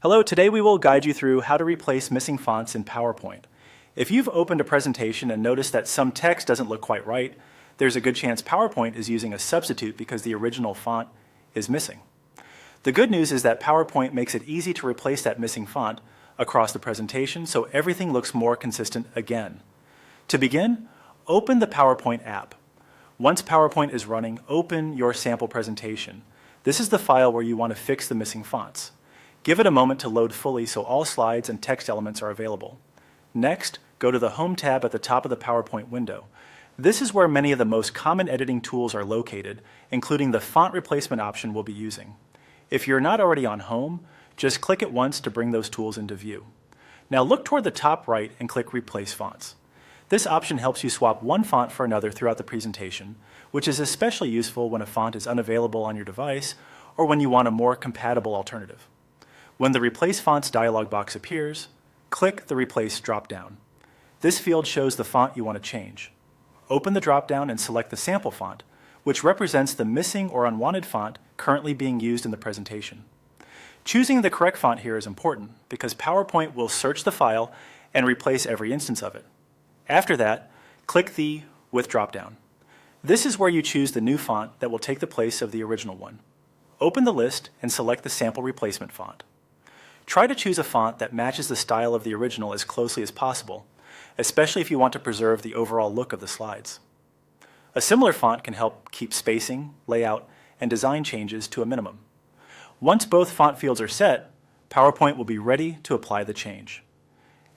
Hello, today we will guide you through how to replace missing fonts in PowerPoint. If you've opened a presentation and noticed that some text doesn't look quite right, there's a good chance PowerPoint is using a substitute because the original font is missing. The good news is that PowerPoint makes it easy to replace that missing font across the presentation so everything looks more consistent again. To begin, open the PowerPoint app. Once PowerPoint is running, open your sample presentation. This is the file where you want to fix the missing fonts. Give it a moment to load fully so all slides and text elements are available. Next, go to the Home tab at the top of the PowerPoint window. This is where many of the most common editing tools are located, including the font replacement option we'll be using. If you're not already on Home, just click it once to bring those tools into view. Now look toward the top right and click Replace Fonts. This option helps you swap one font for another throughout the presentation, which is especially useful when a font is unavailable on your device or when you want a more compatible alternative. When the Replace Fonts dialog box appears, click the Replace drop-down. This field shows the font you want to change. Open the drop-down and select the sample font, which represents the missing or unwanted font currently being used in the presentation. Choosing the correct font here is important because PowerPoint will search the file and replace every instance of it. After that, click the With drop-down. This is where you choose the new font that will take the place of the original one. Open the list and select the sample replacement font. Try to choose a font that matches the style of the original as closely as possible, especially if you want to preserve the overall look of the slides. A similar font can help keep spacing, layout, and design changes to a minimum. Once both font fields are set, PowerPoint will be ready to apply the change.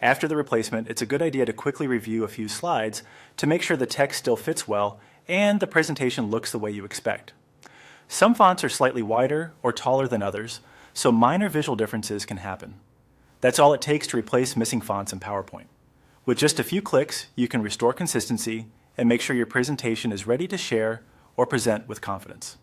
After the replacement, it's a good idea to quickly review a few slides to make sure the text still fits well and the presentation looks the way you expect. Some fonts are slightly wider or taller than others, so minor visual differences can happen. That's all it takes to replace missing fonts in PowerPoint. With just a few clicks, you can restore consistency and make sure your presentation is ready to share or present with confidence.